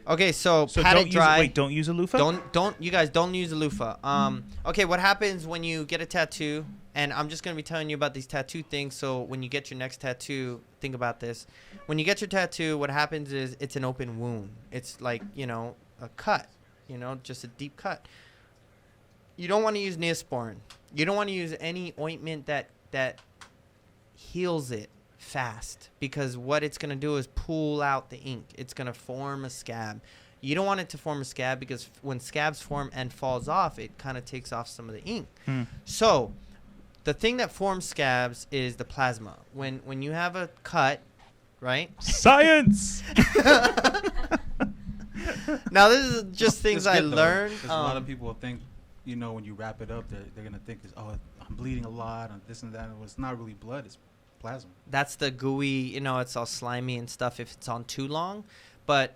Okay, so So pat it dry. Don't use a loofah. Don't you guys don't use a loofah. Okay, what happens when you get a tattoo? And I'm just gonna be telling you about these tattoo things. So when you get your next tattoo, think about this. When you get your tattoo, what happens is it's an open wound. It's like a cut. Just a deep cut. You don't want to use Neosporin. You don't want to use any ointment that heals it fast, because what it's going to do is pull out the ink. It's going to form a scab. You don't want it to form a scab, because when scabs form and falls off, it kind of takes off some of the ink. So the thing that forms scabs is the plasma. When you have a cut, right? Science. Now this is just things I learned. A lot of people think, when you wrap it up, they're gonna think, I'm bleeding a lot, and this and that. And it's not really blood; it's plasma. That's the gooey, it's all slimy and stuff if it's on too long. But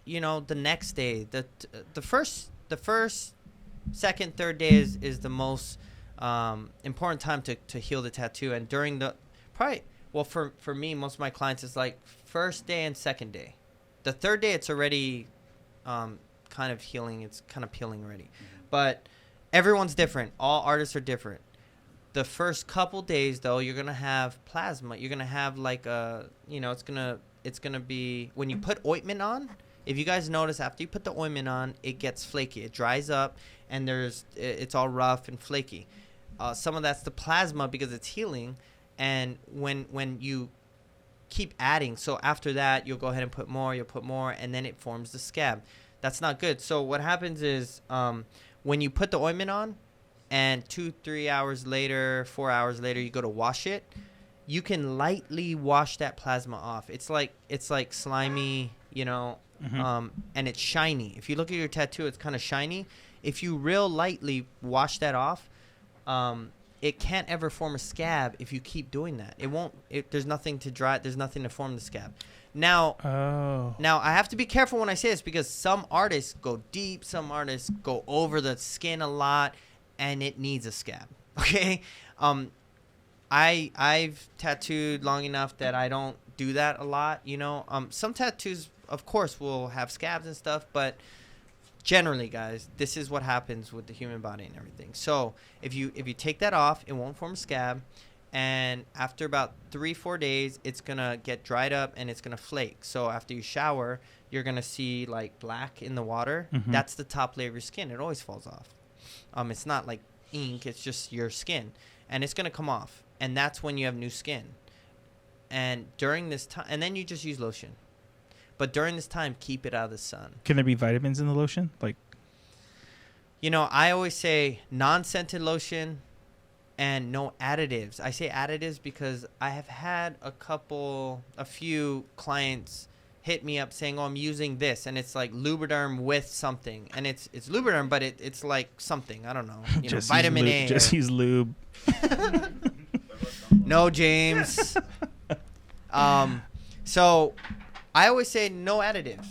the next day, the first, second, third day is the most important time to heal the tattoo. And during for me, most of my clients, it's like first day and second day. The third day, it's already kind of healing. It's kind of peeling already. But everyone's different. All artists are different. The first couple days, though, you're gonna have plasma. You're gonna have like it's gonna be when you put ointment on. If you guys notice, after you put the ointment on, it gets flaky. It dries up, and it's all rough and flaky. Some of that's the plasma because it's healing, and when you keep adding, so after that you'll go ahead and put more. You'll put more, and then it forms the scab. That's not good. So what happens is when you put the ointment on, and 2-3 hours later, 4 hours later, you go to wash it, you can lightly wash that plasma off. It's like slimy, and it's shiny. If you look at your tattoo, it's kind of shiny. If you real lightly wash that off, it can't ever form a scab if you keep doing that. It won't. There's nothing to dry. There's nothing to form the scab. Now I have to be careful when I say this, because some artists go deep, some artists go over the skin a lot, and it needs a scab. Okay, I've tattooed long enough that I don't do that a lot. Some tattoos, of course, will have scabs and stuff, but generally, guys, this is what happens with the human body and everything. So if you take that off, it won't form a scab. And after about 3-4 days, it's going to get dried up and it's going to flake. So after you shower, you're going to see like black in the water. That's the top layer of your skin. It always falls off. It's not like ink. It's just your skin. And it's going to come off. And that's when you have new skin. And during this time, and then you just use lotion. But during this time, keep it out of the sun. Can there be vitamins in the lotion? I always say non-scented lotion and no additives. I say additives because I have had a few clients hit me up saying, I'm using this, and it's like Lubriderm with something. And it's Lubriderm, but it's like something. I don't know. Just vitamin A. Just use lube. No, James. So I always say no additives.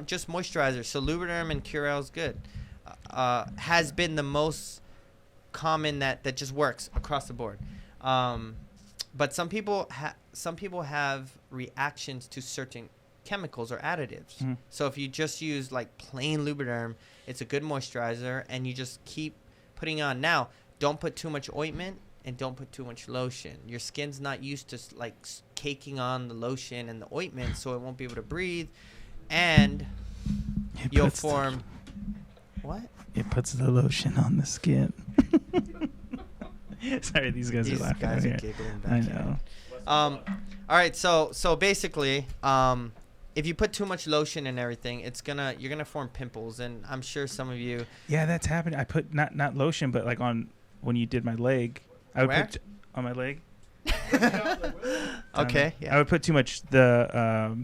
Just moisturizer. So Lubriderm and Curel is good. Has been the most common that just works across the board. But some people have reactions to certain chemicals or additives. So if you just use like plain Lubriderm, it's a good moisturizer, and you just keep putting on. Now, don't put too much ointment and don't put too much lotion. Your skin's not used to like caking on the lotion and the ointment, so it won't be able to breathe, and you'll form what? It puts the lotion on the skin. Sorry, these guys are laughing. Guys are giggling back I know. All right, so basically, if you put too much lotion and everything, you're gonna form pimples, and I'm sure some of you. Yeah, that's happening. I put not lotion, but like when you did my leg, I would put on my leg. Okay. Yeah. I would put too much no,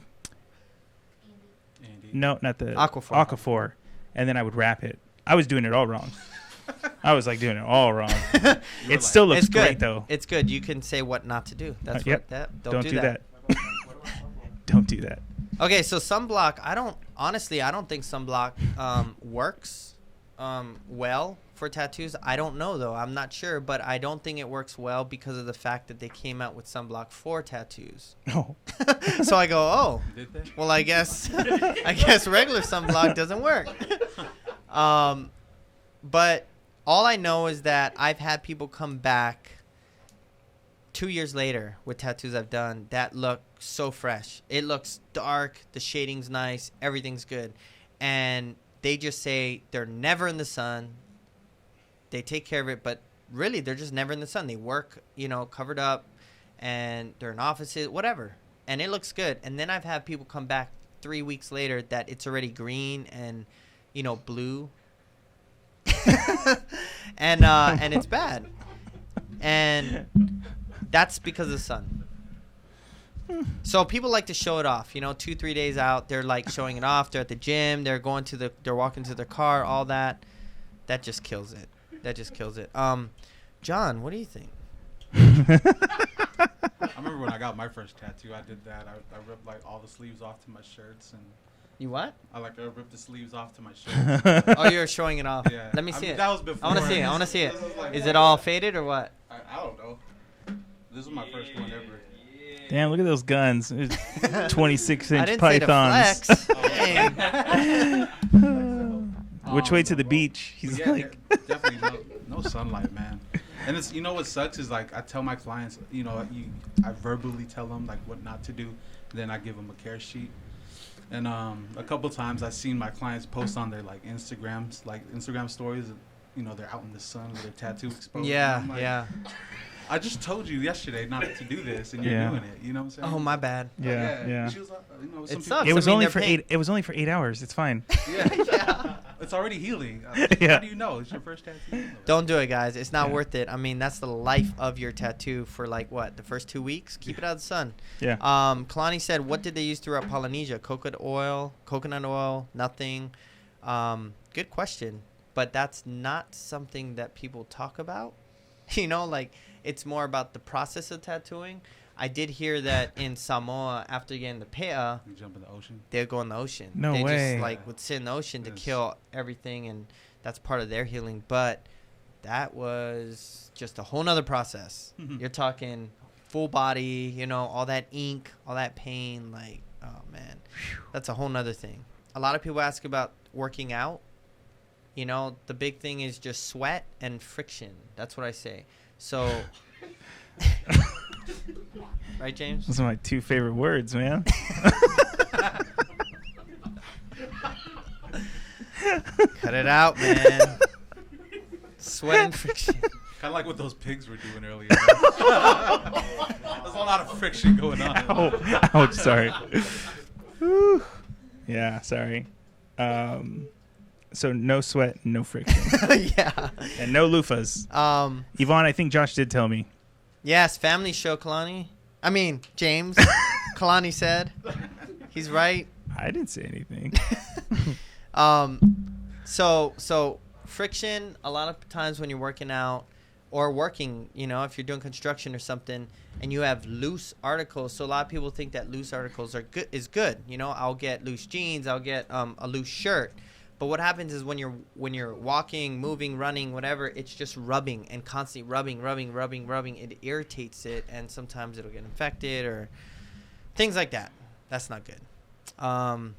not the Aquaphor, and then I would wrap it. I was doing it all wrong. I was like doing it all wrong. It still looks great though. It's good. You can say what not to do. That's yep. Don't do that. Don't do that. Okay, so sunblock. I don't think sunblock works well for tattoos. I don't know though. I'm not sure, but I don't think it works well because of the fact that they came out with sunblock for tattoos. Oh. So I go, oh, Did they? well, I guess regular sunblock doesn't work. But all I know is that I've had people come back 2 years later with tattoos I've done that look so fresh. It looks dark, the shading's nice, everything's good. And they just say they're never in the sun. They take care of it, but really they're just never in the sun. They work, covered up, and they're in offices, whatever. And it looks good. And then I've had people come back 3 weeks later that it's already green and, blue. and it's bad. And that's because of the sun. So people like to show it off, 2-3 days out. They're like showing it off. They're at the gym. They're walking to their car, all that. That just kills it. John, what do you think? I remember when I got my first tattoo, I did that. I ripped like all the sleeves off to my shirts, and you what? I ripped the sleeves off to my shirts. Oh, you're showing it off. Yeah. Let me see it. That was before. I want to see it. Is it all faded or what? I don't know. This was my first one ever. Damn, look at those guns. 26-inch I didn't pythons. say to flex. Which way to the beach? He's like... Definitely no sunlight, man. And it's, what sucks is I tell my clients, I verbally tell them what not to do. Then I give them a care sheet. And a couple times I've seen my clients post on their Instagram stories. They're out in the sun with their tattoo exposed. Yeah. I just told you yesterday not to do this, and you're doing it. You know what I'm saying? Oh, my bad. Yeah. She was like, it sucks. It was only for 8. It was only for 8 hours. It's fine. Yeah. It's already healing. Yeah. How do you know? It's your first tattoo. Don't do it, guys. It's not worth it. I mean, that's the life of your tattoo for the first 2 weeks. Keep it out of the sun. Yeah. Kalani said, what did they use throughout Polynesia? Coconut oil, nothing. Good question. But that's not something that people talk about. It's more about the process of tattooing. I did hear that in Samoa, after getting the pea, you jump in the ocean. They'd go in the ocean. No way. They just would sit in the ocean to kill everything, and that's part of their healing. But that was just a whole nother process. You're talking full body, all that ink, all that pain. Oh man, that's a whole nother thing. A lot of people ask about working out. The big thing is just sweat and friction. That's what I say. So, right, James? Those are my 2 favorite words, man. Cut it out, man. Sweat and friction. Kind of like what those pigs were doing earlier. There's a lot of friction going on. Ouch, sorry. Whew. Yeah, sorry. So no sweat, no friction. Yeah. And no loofahs. Yvonne, I think Josh did tell me. Yes, family show, Kalani. I mean, James. Kalani said. He's right. I didn't say anything. So friction, a lot of times when you're working out or working, if you're doing construction or something and you have loose articles. So a lot of people think that loose articles is good. I'll get loose jeans, I'll get a loose shirt. But what happens is when you're walking, moving, running, whatever, it's just rubbing and constantly rubbing. It irritates it, and sometimes it'll get infected or things like that. That's not good. And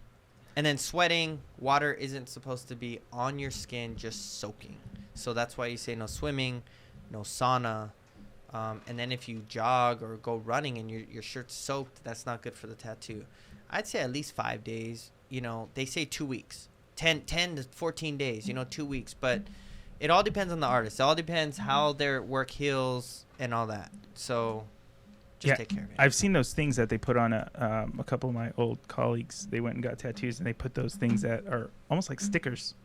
then sweating, water isn't supposed to be on your skin, just soaking. So that's why you say no swimming, no sauna. And then if you jog or go running and your shirt's soaked, that's not good for the tattoo. I'd say at least 5 days. They say 2 weeks. 10 to 14 days, 2 weeks. But it all depends on the artist. It all depends how their work heals and all that. So just take care of it. I've seen those things that they put on a couple of my old colleagues. They went and got tattoos, and they put those things that are almost like stickers.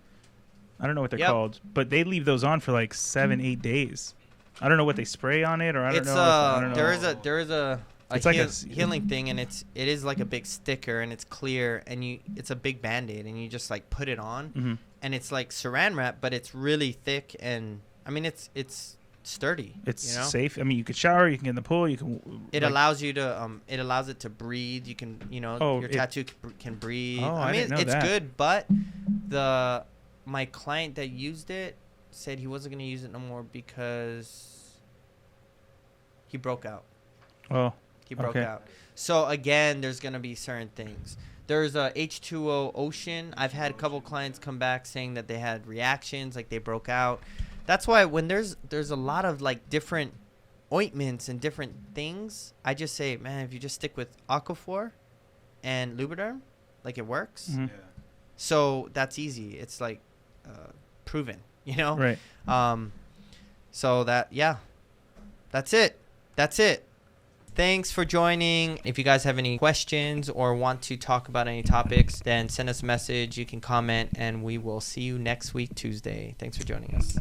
I don't know what they're called, but they leave those on for 7-8 days. I don't know what they spray on it, or I don't know. There is a healing thing, and it is like a big sticker, and it's clear, and it's a big Band-Aid, and you just put it on, and it's like saran wrap, but it's really thick, and I mean it's sturdy. It's safe. I mean, you could shower, you can get in the pool, you can. It allows you to it allows it to breathe. You can your tattoo can breathe. Oh, I mean, it's good, but my client that used it said he wasn't going to use it no more because he broke out. Oh, He broke okay. out. So again, there's going to be certain things. There's a H2O Ocean. I've had a couple clients come back saying that they had reactions, like they broke out. That's why when there's a lot of like different ointments and different things, I just say, man, if you just stick with Aquaphor and Lubriderm, like it works. Mhm. Yeah. So that's easy. It's like proven, you know? Right. So that's it. That's it. Thanks for joining. If you guys have any questions or want to talk about any topics, then send us a message. You can comment, and we will see you next week, Tuesday. Thanks for joining us.